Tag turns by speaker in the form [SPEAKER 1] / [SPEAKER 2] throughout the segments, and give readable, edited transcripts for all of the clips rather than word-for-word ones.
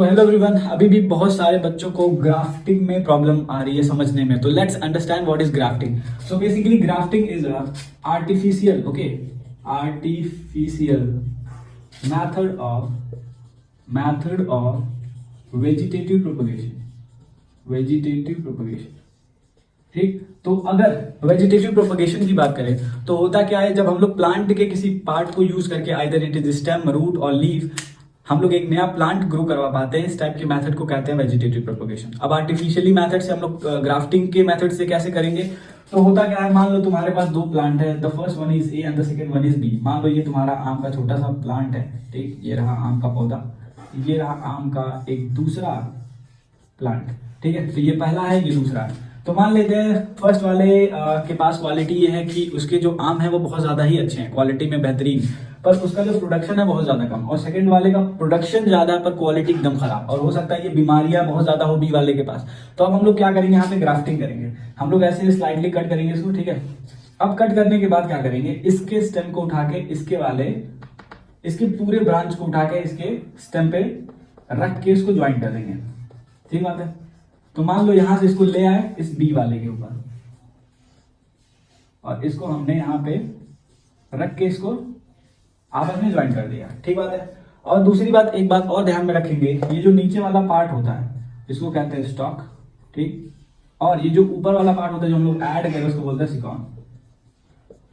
[SPEAKER 1] तो hello everyone, अभी भी बहुत सारे बच्चों को ग्राफ्टिंग में प्रॉब्लम आ रही है समझने में। तो let's understand what is grafting. So basically grafting is a artificial artificial method of vegetative propagation. ठीक, तो अगर वेजिटेटिव प्रोपगेशन की बात करें तो होता क्या है, जब हम लोग प्लांट के किसी पार्ट को यूज करके either it is stem, root और लीफ, हम लोग एक नया प्लांट ग्रो करवा पाते हैं। इस टाइप के मेथड को कहते हैं वेजिटेटिव प्रोपगेशन। अब आर्टिफिशियली मेथड से हम लोग ग्राफ्टिंग के मेथड से कैसे करेंगे, तो होता क्या है, मान लो तुम्हारे पास दो प्लांट है, the first one is A and the second one is B. मान लो ये तुम्हारा आम का छोटा सा प्लांट है, ठीक, ये रहा आम का पौधा, ये रहा आम का एक दूसरा प्लांट, ठीक है। तो ये पहला है, ये दूसरा है। तो मान लेते हैं फर्स्ट वाले के पास क्वालिटी ये है कि उसके जो आम है वो बहुत ज्यादा ही अच्छे हैं, क्वालिटी में बेहतरीन, पर उसका जो प्रोडक्शन है बहुत ज्यादा कम। और सेकंड वाले का प्रोडक्शन ज्यादा है पर क्वालिटी एकदम खराब, और हो सकता है ये बीमारियां बहुत ज्यादा हो बी वाले के पास। तो अब हम लोग क्या करेंगे, यहाँ पे ग्राफ्टिंग करेंगे। हम लोग ऐसे स्लाइडली कट करेंगे इसको, ठीक है। अब कट करने के बाद क्या करेंगे, इसके स्टेम को उठा के इसके पूरे ब्रांच को उठा के इसके स्टेम पे रख के इसको ज्वाइन कर देंगे। ठीक बात है। तो मान लो यहां से इसको ले आए इस बी वाले के ऊपर, और इसको हमने यहां पे रख के इसको आपस में ज्वाइन कर दिया। ठीक बात है। और दूसरी बात, एक बात और ध्यान में रखेंगे, ये जो नीचे वाला पार्ट होता है इसको कहते हैं स्टॉक, ठीक, और ये जो ऊपर वाला पार्ट होता है जो हम लोग ऐड करें उसको बोलते हैं सिकॉन।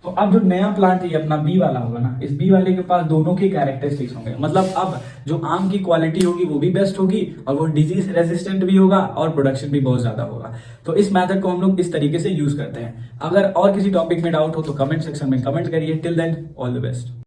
[SPEAKER 1] तो अब जो नया प्लांट ये अपना बी वाला होगा ना, इस बी वाले के पास दोनों के कैरेक्टरिस्टिक्स होंगे। मतलब अब जो आम की क्वालिटी होगी वो भी बेस्ट होगी, और वो डिजीज रेजिस्टेंट भी होगा, और प्रोडक्शन भी बहुत ज्यादा होगा। तो इस मेथड को हम लोग इस तरीके से यूज करते हैं। अगर और किसी टॉपिक में डाउट हो तो कमेंट सेक्शन में कमेंट करिए। Till then, all the best.